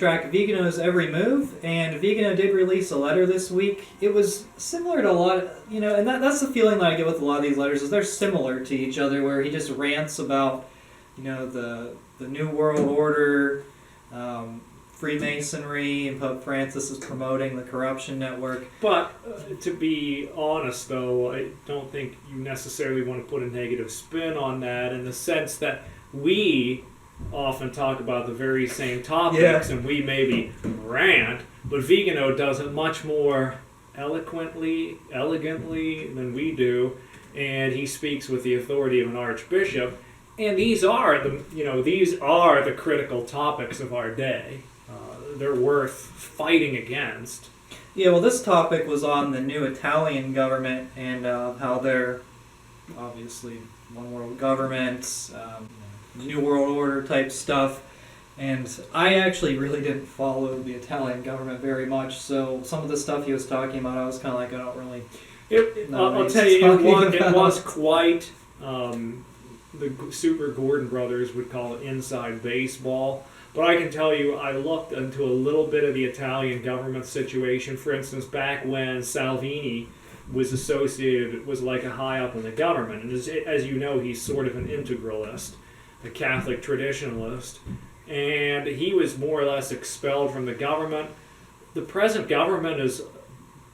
track Veganos' every move, and Vegano did release a letter this week. It was similar to a lot of, and that's the feeling that I get with a lot of these letters, is they're similar to each other, where he just rants about, the New World Order, Freemasonry, and Pope Francis is promoting the corruption network. But to be honest, though, I don't think you necessarily want to put a negative spin on that, in the sense that we often talk about the very same topics, and we maybe rant, but Vegano does it much more eloquently, elegantly than we do, and he speaks with the authority of an archbishop. And these are the critical topics of our day. They're worth fighting against. Yeah, well, this topic was on the new Italian government and how they're obviously one world government, New World Order type stuff. And I actually really didn't follow the Italian government very much, so some of the stuff he was talking about, I was kind of like, I don't really I'll tell you, it was quite, the Super Gordon brothers would call it inside baseball. But I can tell you, I looked into a little bit of the Italian government situation. For instance, back when Salvini was like a high up in the government. And as you know, he's sort of an integralist, a Catholic traditionalist. And he was more or less expelled from the government. The present government is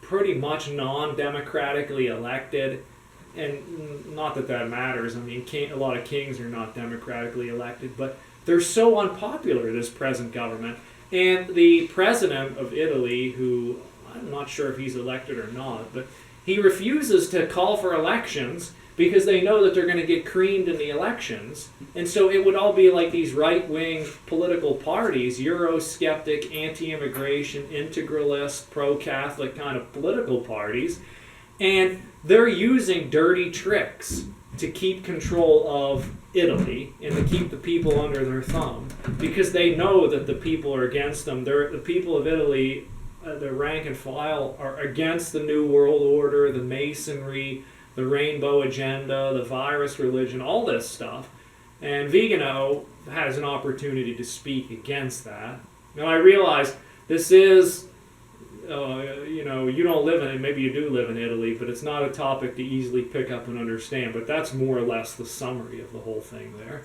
pretty much non-democratically elected. And not that that matters. I mean, a lot of kings are not democratically elected, but they're so unpopular, this present government. And the president of Italy, who I'm not sure if he's elected or not, but he refuses to call for elections because they know that they're going to get creamed in the elections. And so it would all be like these right-wing political parties, Eurosceptic, anti-immigration, integralist, pro-Catholic kind of political parties. And they're using dirty tricks to keep control of Italy and to keep the people under their thumb, because they know that the people are against them. The people of Italy, the rank and file, are against the New World Order, the Masonry, the Rainbow Agenda, the virus religion, all this stuff. And Vegano has an opportunity to speak against that. Now I realize this is, you don't live in it, maybe you do live in Italy, but it's not a topic to easily pick up and understand. But that's more or less the summary of the whole thing there.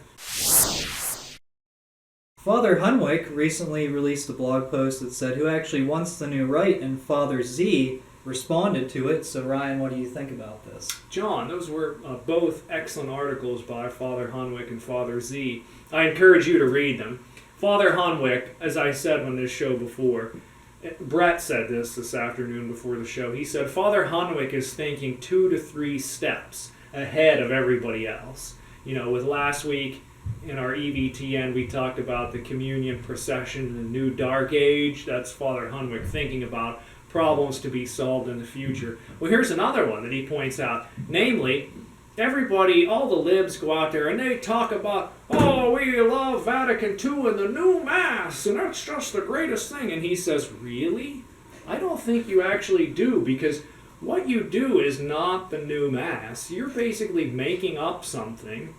Father Hunwick recently released a blog post that said who actually wants the new right, and Father Z responded to it. So Ryan, what do you think about this? John, those were both excellent articles by Father Hunwick and Father Z. I encourage you to read them. Father Hunwick, as I said on this show before, Brett said this afternoon before the show. He said, Father Hunwick is thinking 2 to 3 steps ahead of everybody else. With last week in our EVTN, we talked about the communion procession in the new dark age. That's Father Hunwick thinking about problems to be solved in the future. Well, here's another one that he points out. Namely, everybody, all the libs go out there and they talk about, we love Vatican II and the new Mass, and that's just the greatest thing. And he says, really? I don't think you actually do, because what you do is not the new Mass. You're basically making up something.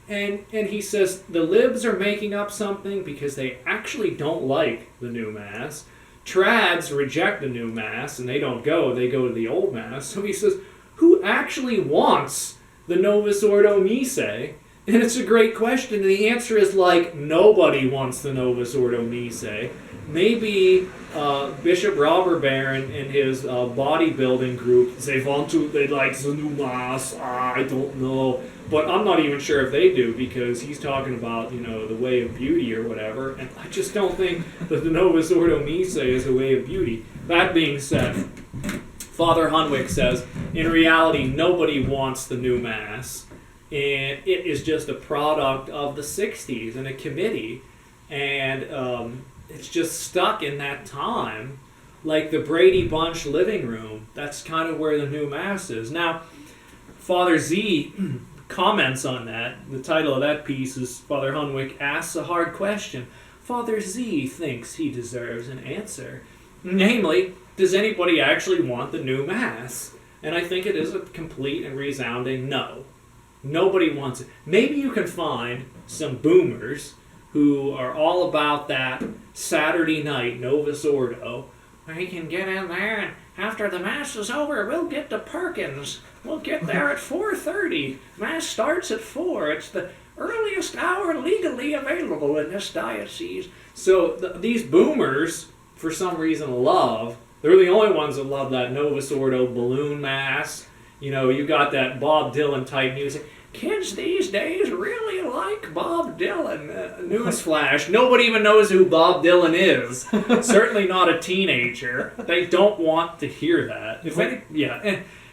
And he says the libs are making up something because they actually don't like the new Mass. Trads reject the new Mass and they don't go. They go to the old Mass. So he says, who actually wants the Novus Ordo Missae? And it's a great question. And the answer is nobody wants the Novus Ordo Missae. Maybe Bishop Robert Barron and his bodybuilding group, they like the new Mass. I don't know. But I'm not even sure if they do, because he's talking about, the way of beauty or whatever. And I just don't think that the Novus Ordo Missae is a way of beauty. That being said, Father Hunwick says, in reality, nobody wants the new Mass. And it is just a product of the 60s and a committee. And it's just stuck in that time. Like the Brady Bunch living room. That's kind of where the new Mass is. Now, Father Z comments on that. The title of that piece is Father Hunwick asks a hard question. Father Z thinks he deserves an answer. Namely, does anybody actually want the new Mass? And I think it is a complete and resounding no. Nobody wants it. Maybe you can find some boomers who are all about that Saturday night, Novus Ordo. We can get in there, and after the Mass is over, we'll get to Perkins. We'll get there at 4:30. Mass starts at 4. It's the earliest hour legally available in this diocese. So these boomers, for some reason, they're the only ones that love that Novus Ordo balloon Mass. You know, you got that Bob Dylan type music. Kids these days really like Bob Dylan. Newsflash, nobody even knows who Bob Dylan is. Certainly not a teenager. They don't want to hear that.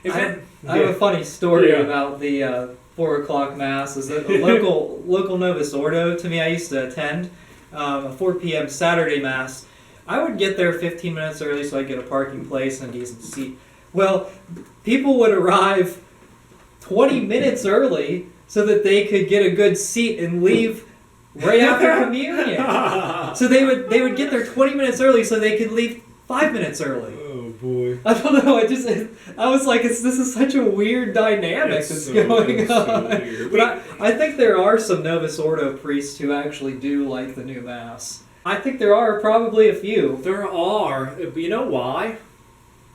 I have a funny story about the 4 o'clock Mass. Is that the local Novus Ordo, to me, I used to attend a 4 p.m. Saturday Mass. I would get there 15 minutes early so I'd get a parking place and a decent seat. Well, people would arrive 20 minutes early so that they could get a good seat and leave right after communion. So they would get there 20 minutes early so they could leave 5 minutes early. Oh boy. I don't know, I was like, this is such a weird dynamic that's going on. So but I think there are some Novus Ordo priests who actually do like the new Mass. I think there are probably a few. There are. You know why?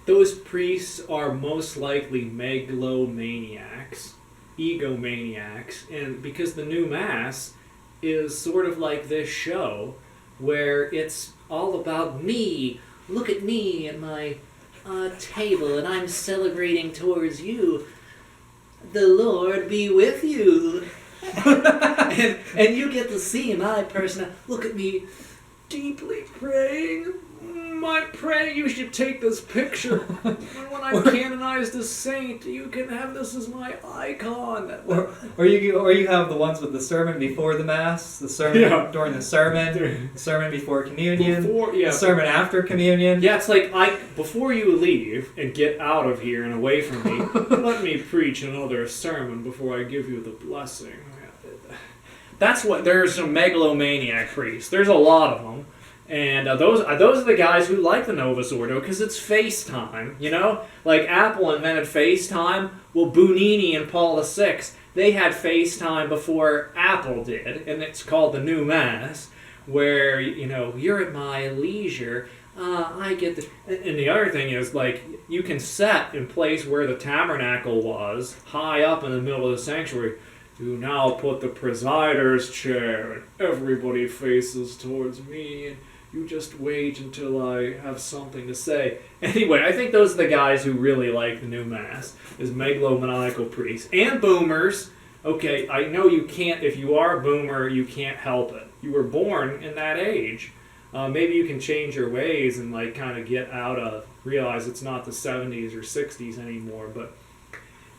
Those priests are most likely megalomaniacs, egomaniacs, and because the new Mass is sort of like this show where it's all about me. Look at me and my table, and I'm celebrating towards you. The Lord be with you. and you get to see my person. Look at me deeply praying. I pray you should take this picture. When I'm canonized as saint, you can have this as my icon. Or you have the ones with the sermon before the Mass, the sermon during the sermon before communion, the sermon after communion. Yeah, it's like, before you leave and get out of here and away from me, let me preach another sermon before I give you the blessing. That's what, there's some megalomaniac priests. There's a lot of them. And those are the guys who like the Novus Ordo because it's FaceTime, you know? Like Apple invented FaceTime. Well, Bunini and Paul VI, they had FaceTime before Apple did, and it's called the New Mass, where, you know, you're at my leisure. I get the... And the other thing is, like, you can set in place where the tabernacle was, high up in the middle of the sanctuary. You now put the presider's chair, and everybody faces towards me, and you just wait until I have something to say. Anyway, I think those are the guys who really like the new Mass, is megalomaniacal priests. And boomers. Okay, I know you can't, if you are a boomer, you can't help it. You were born in that age. Maybe you can change your ways and like kind of get out of, realize it's not the 70s or 60s anymore, but...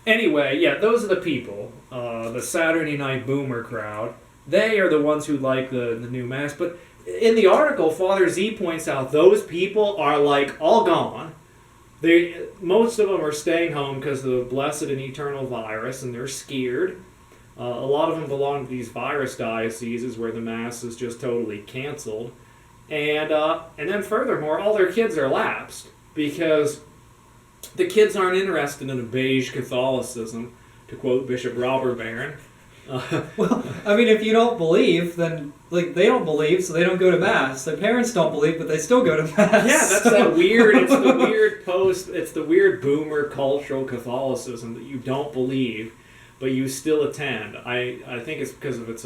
Anyway, yeah, those are the people, the Saturday night boomer crowd. They are the ones who like the new Mass. But in the article, Father Z points out those people are like all gone. Most of them are staying home because of the blessed and eternal virus, and they're scared. A lot of them belong to these virus dioceses where the Mass is just totally canceled. And then furthermore, all their kids are lapsed because... The kids aren't interested in a beige Catholicism, to quote Bishop Robert Barron. Well, I mean, if you don't believe, then like they don't believe, so they don't go to Mass. Their parents don't believe, but they still go to Mass. Yeah, that's that weird. It's the weird It's the weird boomer cultural Catholicism that you don't believe, but you still attend. I think it's because of its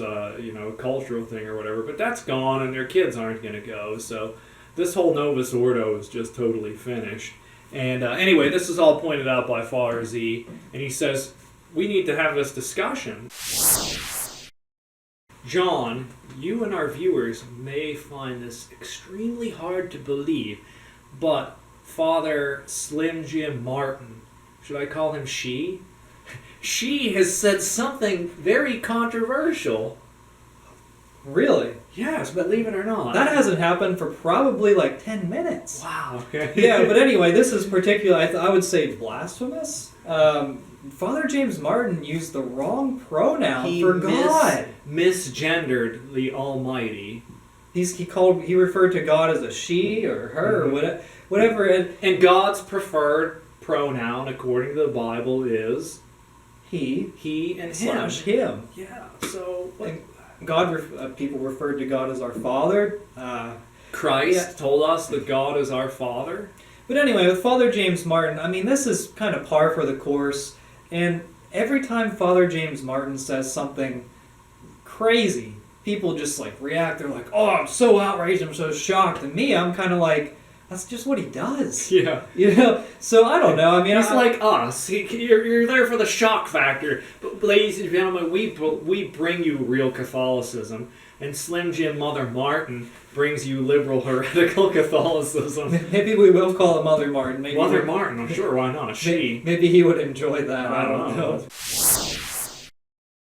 cultural thing or whatever. But that's gone, and their kids aren't going to go. So this whole Novus Ordo is just totally finished. And anyway, this is all pointed out by Father Z, and he says, we need to have this discussion. John, you and our viewers may find this extremely hard to believe, but Father Slim Jim Martin, should I call him she? She has said something very controversial. Really? Yes, believe it or not. That hasn't happened for probably like 10 minutes. Wow. Okay. Yeah, but anyway, this is particularly, I would say, blasphemous. Father James Martin used the wrong pronoun for God. Misgendered the Almighty. He referred to God as a she or her or whatever. And God's preferred pronoun, according to the Bible, is he, and him. Him. Yeah. So. God, people referred to God as our Father. Christ told us that God is our Father. But anyway, with Father James Martin, I mean, this is kind of par for the course. And every time Father James Martin says something crazy, people just like react. They're like, "Oh, I'm so outraged! I'm so shocked." And me, I'm kind of like, "That's just what he does." Yeah. You know. So I don't know. I mean, he's like us. You're there for the shock factor. But ladies and gentlemen, we bring you real Catholicism, and Slim Jim Mother Martin brings you liberal heretical Catholicism. Maybe we will call him Mother Martin. Maybe Mother Martin. I'm sure. Why not? She. Maybe he would enjoy that. I don't know.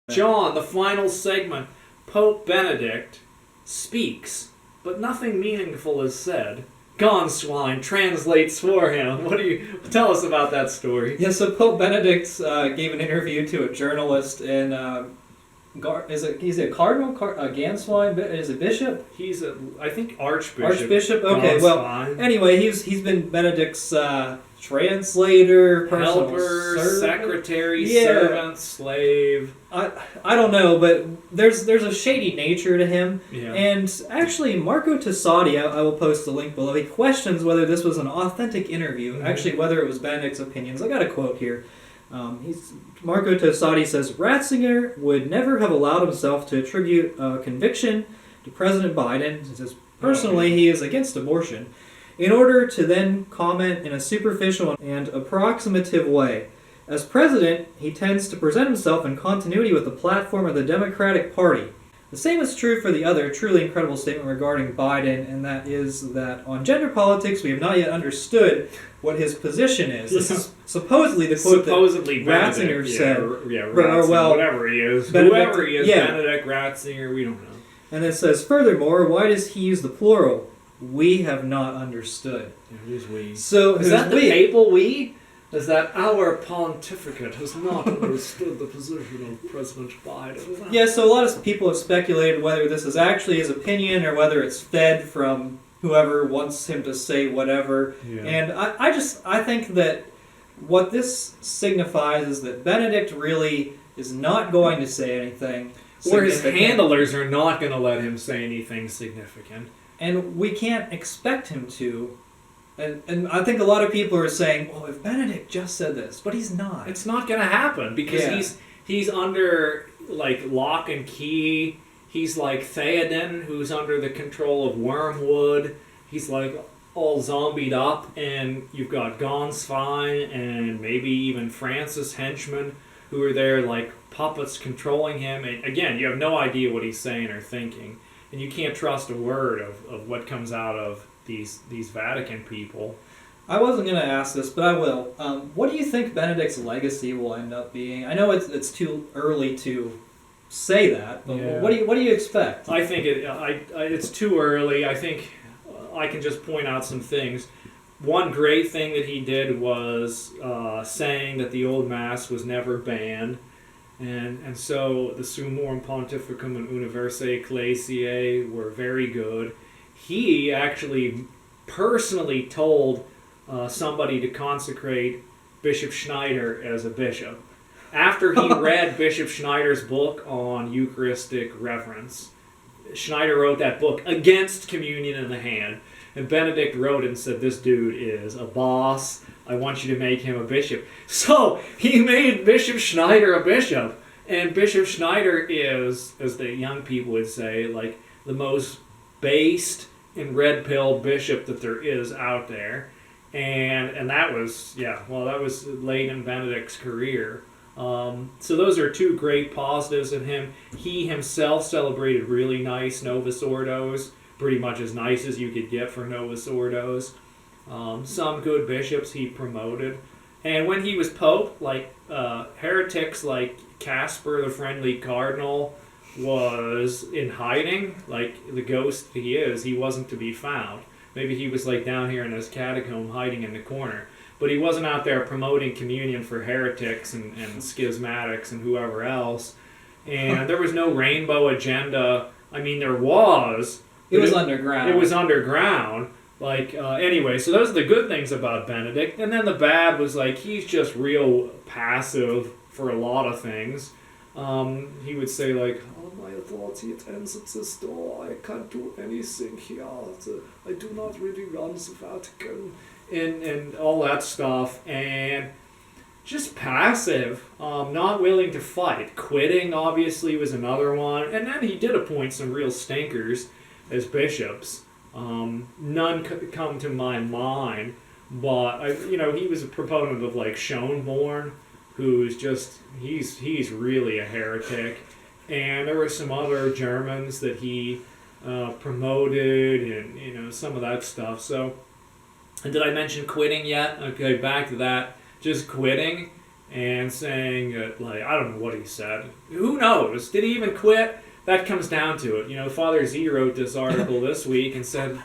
John, the final segment. Pope Benedict speaks, but nothing meaningful is said. Gone Swine translates for him. What do you tell us about that story? Yeah, so Pope Benedict gave an interview to a journalist in he's a cardinal, Ganswein, is a bishop? He's I think Archbishop. Archbishop. Okay, well, anyway, he's been Benedict's translator, personal helper, servant. Secretary, servant, slave. I don't know, but there's a shady nature to him. Yeah. And actually, Marco Tassati, I will post the link below, he questions whether this was an authentic interview, actually whether it was Benedict's opinions. I got a quote here. Marco Tassati says, Ratzinger would never have allowed himself to attribute conviction to President Biden. He says, personally, he is against abortion, in order to then comment in a superficial and approximative way. As president, he tends to present himself in continuity with the platform of the Democratic Party. The same is true for the other truly incredible statement regarding Biden, and that is that on gender politics, we have not yet understood what his position is. This is supposedly the quote that Ratzinger said. Ratzinger, whatever he is. Whoever he is, Benedict, Ratzinger, we don't know. And it says, furthermore, why does he use the plural? We have not understood. Who's we? So is that the papal we? Is that our pontificate has not understood the position of President Biden? Yeah, so a lot of people have speculated whether this is actually his opinion or whether it's fed from whoever wants him to say whatever. Yeah. And I think that what this signifies is that Benedict really is not going to say anything or his handlers are not going to let him say anything significant. And we can't expect him to. And I think a lot of people are saying, well, if Benedict just said this, but he's not. It's not going to happen because he's under like lock and key. He's like Theoden, who's under the control of Wormwood. He's like all zombied up, and you've got Gonsfine and maybe even Francis henchmen who are there like puppets controlling him. And again, you have no idea what he's saying or thinking, and you can't trust a word of what comes out of these Vatican people. I wasn't going to ask this, but I will. What do you think Benedict's legacy will end up being? I know it's too early to say that, but what do you expect? I think it's too early. I think I can just point out some things. One great thing that he did was saying that the Old Mass was never banned, and so the Summorum Pontificum and Universae Ecclesiae were very good. He actually personally told somebody to consecrate Bishop Schneider as a bishop. After he read Bishop Schneider's book on Eucharistic reverence, Schneider wrote that book against communion in the hand, and Benedict wrote it and said, this dude is a boss. I want you to make him a bishop. So he made Bishop Schneider a bishop, and Bishop Schneider is, as the young people would say, like the most based and red-pilled bishop that there is out there. And that was, that was late in Benedict's career. So those are two great positives of him. He himself celebrated really nice Novus Ordos, pretty much as nice as you could get for Novus Ordos. Some good bishops he promoted. And when he was Pope, like heretics like Casper the Friendly Cardinal was in hiding, like the ghost he is. He wasn't to be found. Maybe he was like down here in his catacomb hiding in the corner. But he wasn't out there promoting communion for heretics and schismatics and whoever else. And there was no rainbow agenda. I mean, there was. It was underground. It was underground. Anyway, so those are the good things about Benedict. And then the bad was, like, he's just real passive for a lot of things. He would say, like, oh, my authority it ends at this door. I can't do anything here. I do not really run the Vatican. And all that stuff. And just passive, not willing to fight. Quitting, obviously, was another one. And then he did appoint some real stinkers as bishops. None come to my mind. But, he was a proponent of, like, Schoenborn, who's just, he's really a heretic. And there were some other Germans that he promoted and, some of that stuff. So, and did I mention quitting yet? Okay, back to that. Just quitting and saying, I don't know what he said. Who knows? Did he even quit? That comes down to it. Father Z wrote this article this week and said,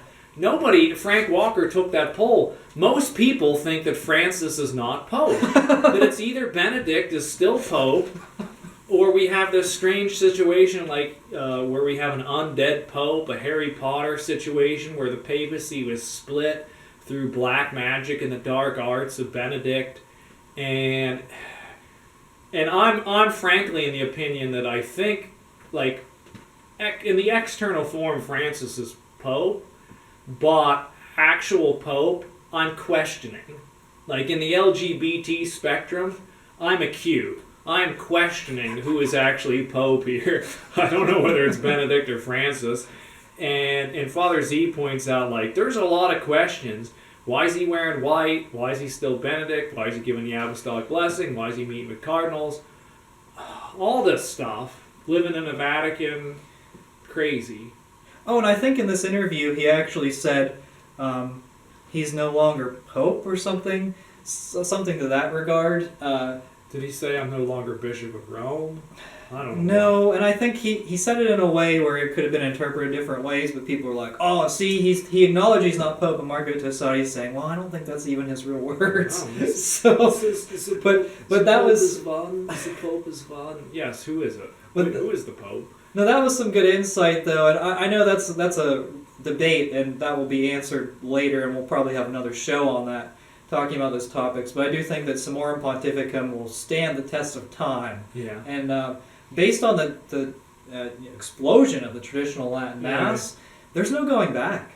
Frank Walker took that poll. Most people think that Francis is not Pope. That it's either Benedict is still Pope, or we have this strange situation like where we have an undead Pope, a Harry Potter situation where the papacy was split through black magic and the dark arts of Benedict. And I'm frankly in the opinion that I think, like, in the external form, Francis is Pope, but actual Pope, I'm questioning. Like, in the LGBT spectrum, I'm acute. I'm questioning who is actually Pope here. I don't know whether it's Benedict or Francis. And Father Z points out, like, there's a lot of questions. Why is he wearing white? Why is he still Benedict? Why is he giving the apostolic blessing? Why is he meeting with cardinals? All this stuff. Living in the Vatican. Crazy. Oh, and I think in this interview he actually said he's no longer Pope or something to that regard. Did he say I'm no longer Bishop of Rome? I don't know. No, and I think he said it in a way where it could have been interpreted different ways, but people were like, oh, see, he acknowledged he's not Pope, and Marco Tosati is saying, well, I don't think that's even his real words. But that was... The Pope is one. Yes, who is it? But who is the Pope? No, that was some good insight, though, and I know that's a debate, and that will be answered later, and we'll probably have another show on that, talking about those topics, but I do think that Summorum Pontificum will stand the test of time. Yeah. And based on the explosion of the traditional Latin Mass, there's no going back.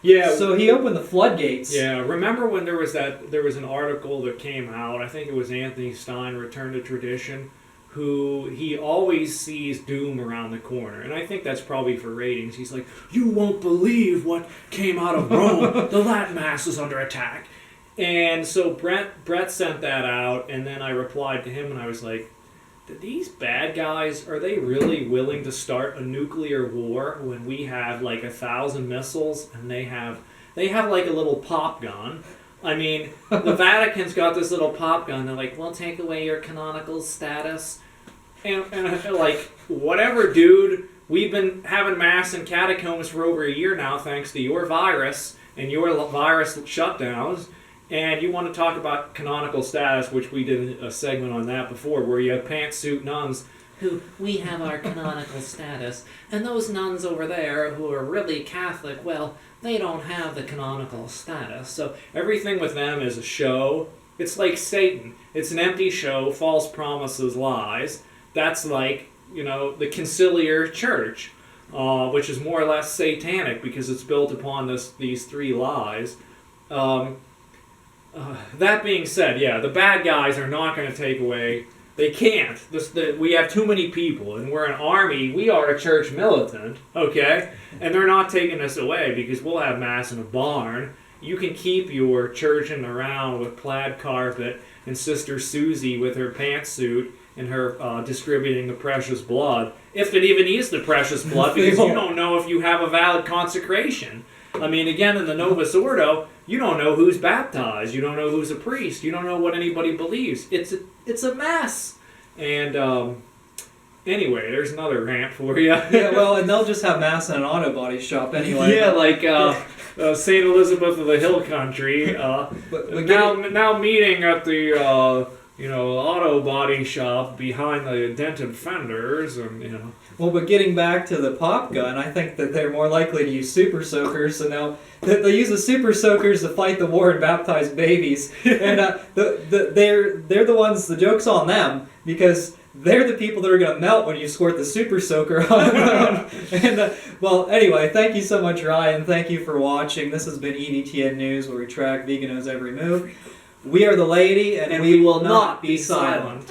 Yeah. So he opened the floodgates. Yeah. Remember when there was an article that came out, I think it was Anthony Stein, Return to Tradition, who he always sees doom around the corner. And I think that's probably for ratings. He's like, you won't believe what came out of Rome. The Latin Mass is under attack. And so Brett sent that out, and then I replied to him, and I was like, these bad guys, are they really willing to start a nuclear war when we have like 1,000 missiles and they have like a little pop gun? I mean, the Vatican's got this little pop gun. They're like, we'll take away your canonical status. And like, whatever, dude. We've been having Mass in catacombs for over a year now thanks to your virus and your virus shutdowns. And you want to talk about canonical status, which we did a segment on that before, where you have pantsuit nuns who, we have our canonical status, and those nuns over there who are really Catholic, well, they don't have the canonical status. So everything with them is a show. It's like Satan. It's an empty show, false promises, lies. That's like, the conciliar church, which is more or less satanic because it's built upon these three lies. That being said, the bad guys are not going to take away. They can't. We have too many people, and we're an army. We are a church militant, okay? And they're not taking us away because we'll have Mass in a barn. You can keep your churching around with plaid carpet and Sister Susie with her pantsuit and her distributing the precious blood. If it even is the precious blood, because you don't know if you have a valid consecration. I mean, again, in the Novus Ordo, you don't know who's baptized. You don't know who's a priest. You don't know what anybody believes. It's a mess. And anyway, there's another rant for you. Yeah, well, and they'll just have Mass in an auto body shop anyway. Yeah, like St. Elizabeth of the Hill Country. but now meeting at the auto body shop behind the dented fenders, and Well, but getting back to the pop gun, I think that they're more likely to use super soakers. So now they use the super soakers to fight the war and baptize babies, and they're the ones. The joke's on them because they're the people that are going to melt when you squirt the super soaker on them. And, well, anyway, thank you so much, Ryan. Thank you for watching. This has been EVTN News, where we track Veganos' every move. We are the lady, and we will not be silent.